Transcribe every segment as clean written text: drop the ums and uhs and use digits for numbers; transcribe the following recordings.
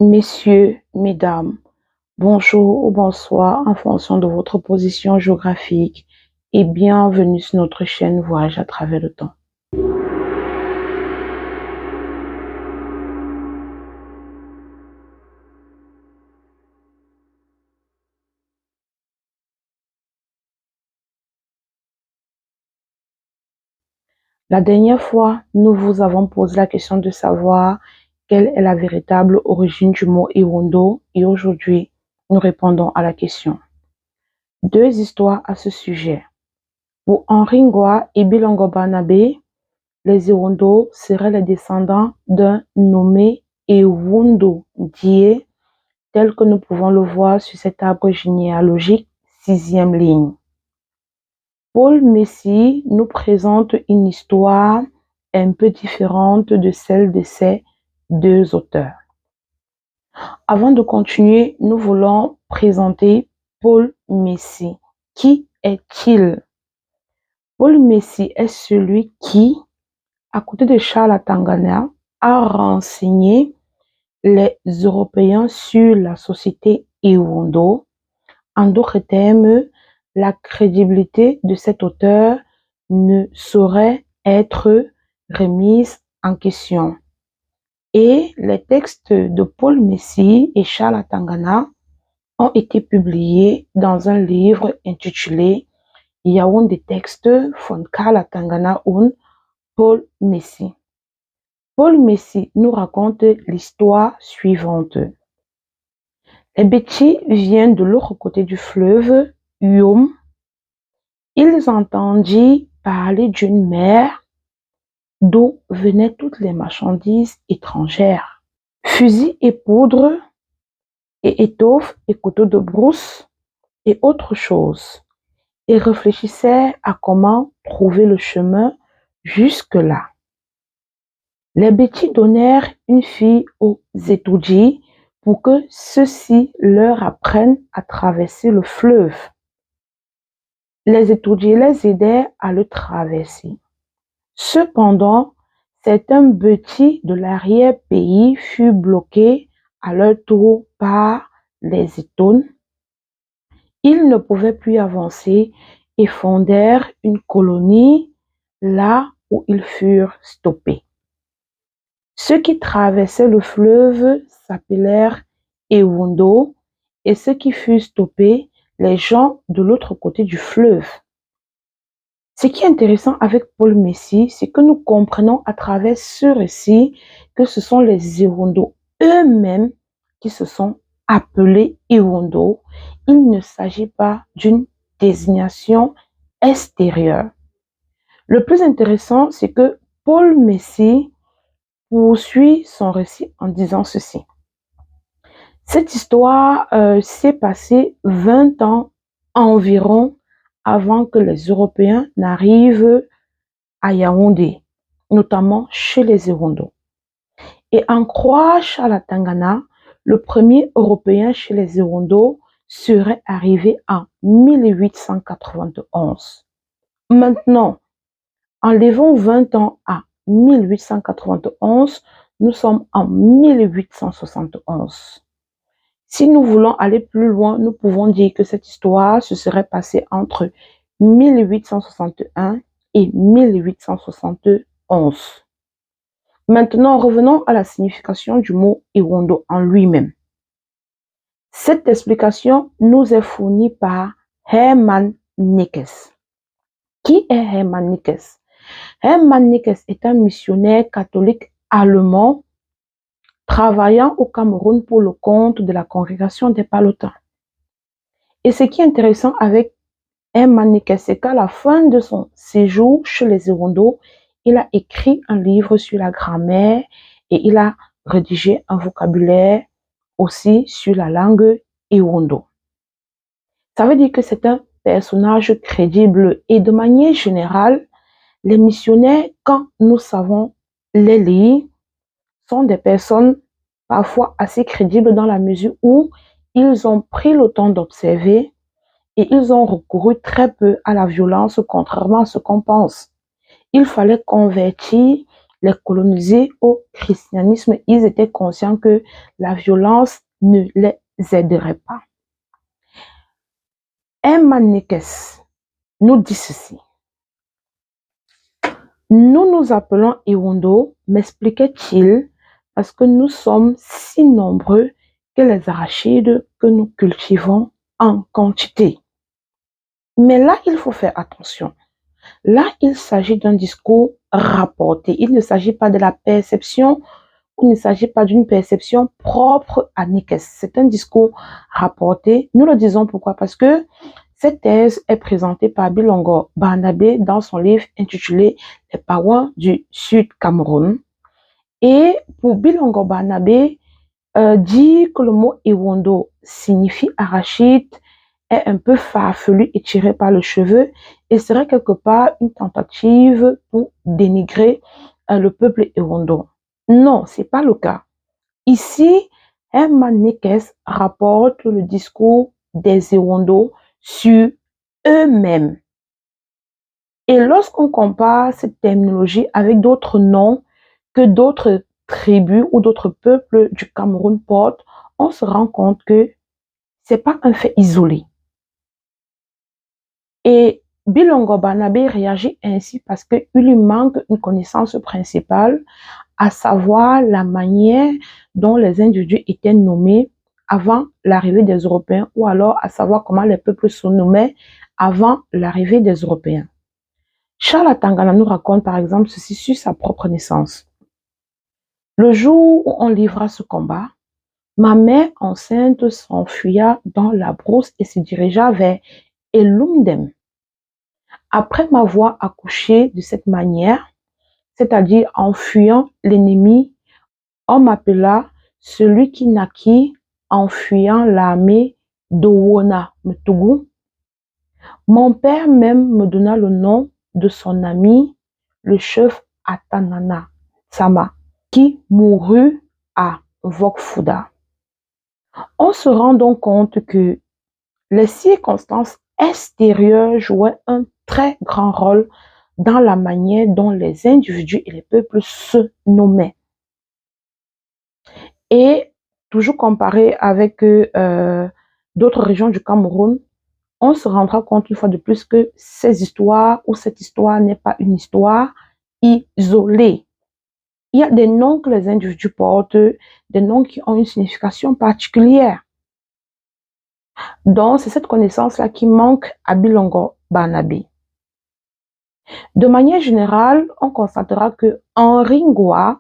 Messieurs, mesdames, bonjour ou bonsoir en fonction de votre position géographique et bienvenue sur notre chaîne Voyage à travers le temps. La dernière fois, nous vous avons posé la question de savoir quelle est la véritable origine du mot Ewondo et aujourd'hui, nous répondons à la question. Deux histoires à ce sujet. Pour Henri Ngoa et Bilongo Barnabé, les Ewondo seraient les descendants d'un nommé Ewondo Die, tel que nous pouvons le voir sur cet arbre généalogique, 6e ligne. Paul Messi nous présente une histoire un peu différente de celle de ces deux auteurs. Avant de continuer, nous voulons présenter Paul Messi. Qui est-il? Paul Messi est celui qui, à côté de Charles Atangana, a renseigné les Européens sur la société Ewondo. En d'autres termes, la crédibilité de cet auteur ne saurait être remise en question. Et les textes de Paul Messi et Charles Atangana ont été publiés dans un livre intitulé Yaoundé Texte von Karl Atangana und Paul Messi. Paul Messi nous raconte l'histoire suivante. Les Bétis viennent de l'autre côté du fleuve, Uom. Ils entendirent parler d'une mer d'où venaient toutes les marchandises étrangères. Fusils et poudre, et étoffes et couteaux de brousse et autres choses. Et réfléchissaient à comment trouver le chemin jusque-là. Les Bétis donnèrent une fille aux étoudis pour que ceux-ci leur apprennent à traverser le fleuve. Les étudiants les aidèrent à le traverser. Cependant, certains Bétis de l'arrière-pays furent bloqués à leur tour par les Étones. Ils ne pouvaient plus avancer et fondèrent une colonie là où ils furent stoppés. Ceux qui traversaient le fleuve s'appelèrent Ewondo et ceux qui furent stoppés, les gens de l'autre côté du fleuve. Ce qui est intéressant avec Paul Messi, c'est que nous comprenons à travers ce récit que ce sont les Ewondo eux-mêmes qui se sont appelés Ewondo. Il ne s'agit pas d'une désignation extérieure. Le plus intéressant, c'est que Paul Messi poursuit son récit en disant ceci. Cette histoire s'est passée 20 ans environ avant que les Européens n'arrivent à Yaoundé, notamment chez les Ewondo. Et en croire Charles Atangana, le premier Européen chez les Ewondo serait arrivé en 1891. Maintenant, enlevons 20 ans à 1891, nous sommes en 1871. Si nous voulons aller plus loin, nous pouvons dire que cette histoire se serait passée entre 1861 et 1871. Maintenant, revenons à la signification du mot Ewondo en lui-même. Cette explication nous est fournie par Hermann Nickes. Qui est Hermann Nickes? Hermann Nickes est un missionnaire catholique allemand travaillant au Cameroun pour le compte de la congrégation des Palotins. Et ce qui est intéressant avec Hermann Nickes, c'est qu'à la fin de son séjour chez les Ewondo, il a écrit un livre sur la grammaire et il a rédigé un vocabulaire aussi sur la langue Ewondo. Ça veut dire que c'est un personnage crédible et de manière générale, les missionnaires, quand nous savons les lire, sont des personnes parfois assez crédibles dans la mesure où ils ont pris le temps d'observer et ils ont recouru très peu à la violence, contrairement à ce qu'on pense. Il fallait convertir les colonisés au christianisme, ils étaient conscients que la violence ne les aiderait pas. Manekes nous dit ceci. Nous nous appelons Iwondo, m'expliquait-il, parce que nous sommes si nombreux que les arachides que nous cultivons en quantité. Mais là, il faut faire attention. Là, il s'agit d'un discours rapporté. Il ne s'agit pas de la perception, il ne s'agit pas d'une perception propre à Nikes. C'est un discours rapporté. Nous le disons pourquoi? Parce que cette thèse est présentée par Bilongo Barnabé dans son livre intitulé Les Paouas du Sud Cameroun. Et pour Bilongo Barnabé, dit que le mot Iwondo signifie arachide est un peu farfelu et tiré par le cheveu et serait quelque part une tentative pour dénigrer le peuple Iwondo. Non, c'est pas le cas. Ici, Manekes rapporte le discours des Iwondo sur eux-mêmes. Et lorsqu'on compare cette terminologie avec d'autres noms que d'autres tribus ou d'autres peuples du Cameroun portent, on se rend compte que c'est pas un fait isolé. Et Bilongo Barnabé réagit ainsi parce qu'il lui manque une connaissance principale, à savoir la manière dont les individus étaient nommés avant l'arrivée des Européens, ou alors à savoir comment les peuples se nommaient avant l'arrivée des Européens. Charles Atangana nous raconte par exemple ceci sur sa propre naissance. Le jour où on livra ce combat, ma mère enceinte s'enfuya dans la brousse et se dirigea vers Elumdem. Après m'avoir accouché de cette manière, c'est-à-dire en fuyant l'ennemi, on m'appela celui qui naquit en fuyant l'armée d'Owona Mtougou. Mon père même me donna le nom de son ami, le chef Atanana Sama, qui mourut à Vokfuda. On se rend donc compte que les circonstances extérieures jouaient un très grand rôle dans la manière dont les individus et les peuples se nommaient. Et toujours comparé avec d'autres régions du Cameroun, on se rendra compte une fois de plus que ces histoires ou cette histoire n'est pas une histoire isolée. Il y a des noms que les individus portent, des noms qui ont une signification particulière. Donc, c'est cette connaissance-là qui manque à Bilongo Barnabé. De manière générale, on constatera que Henri Ngoa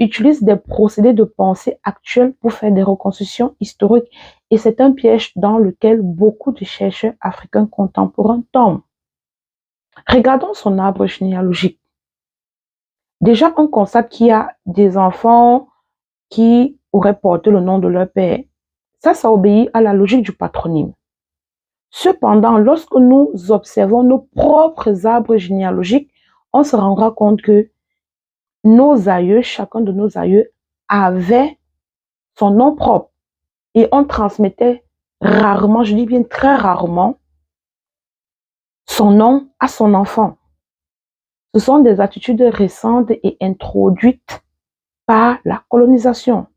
utilise des procédés de pensée actuels pour faire des reconstructions historiques et c'est un piège dans lequel beaucoup de chercheurs africains contemporains tombent. Regardons son arbre généalogique. Déjà, on constate qu'il y a des enfants qui auraient porté le nom de leur père. Ça obéit à la logique du patronyme. Cependant, lorsque nous observons nos propres arbres généalogiques, on se rendra compte que nos aïeux, chacun de nos aïeux, avait son nom propre. Et on transmettait rarement, je dis bien très rarement, son nom à son enfant. Ce sont des attitudes récentes et introduites par la colonisation.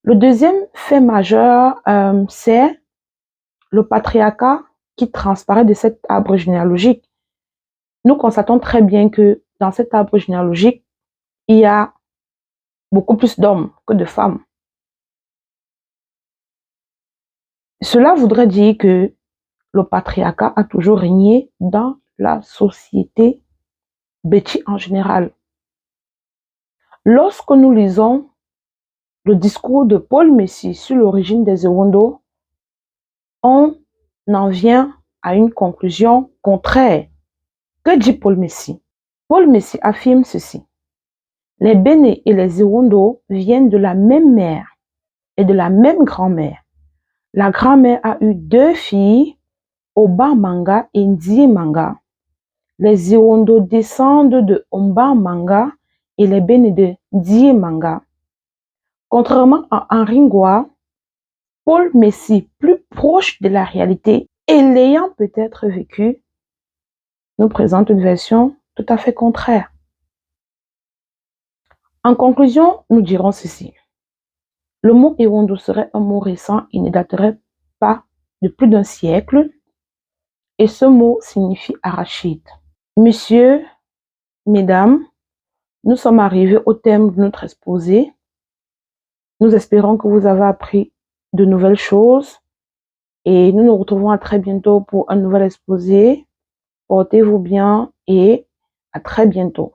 Le deuxième fait majeur, c'est le patriarcat qui transparaît de cet arbre généalogique. Nous constatons très bien que dans cet arbre généalogique, il y a beaucoup plus d'hommes que de femmes. Cela voudrait dire que le patriarcat a toujours régné dans la société béti en général. Lorsque nous lisons le discours de Paul Messi sur l'origine des Ewondo, on en vient à une conclusion contraire. Que dit Paul Messi? Paul Messi affirme ceci. Les Béné et les Ewondo viennent de la même mère et de la même grand-mère. La grand-mère a eu 2 filles, Oba Manga et Ndie Manga. Les Ewondo descendent de Omba Manga et les Béné de Ndie Manga. Contrairement à Henri Ngoa, Paul Messi, plus proche de la réalité et l'ayant peut-être vécu, nous présente une version tout à fait contraire. En conclusion, nous dirons ceci. Le mot Ewondo serait un mot récent, il ne daterait pas de plus d'un siècle, et ce mot signifie arachide. Messieurs, mesdames, nous sommes arrivés au thème de notre exposé. Nous espérons que vous avez appris de nouvelles choses et nous nous retrouvons à très bientôt pour un nouvel exposé. Portez-vous bien et à très bientôt.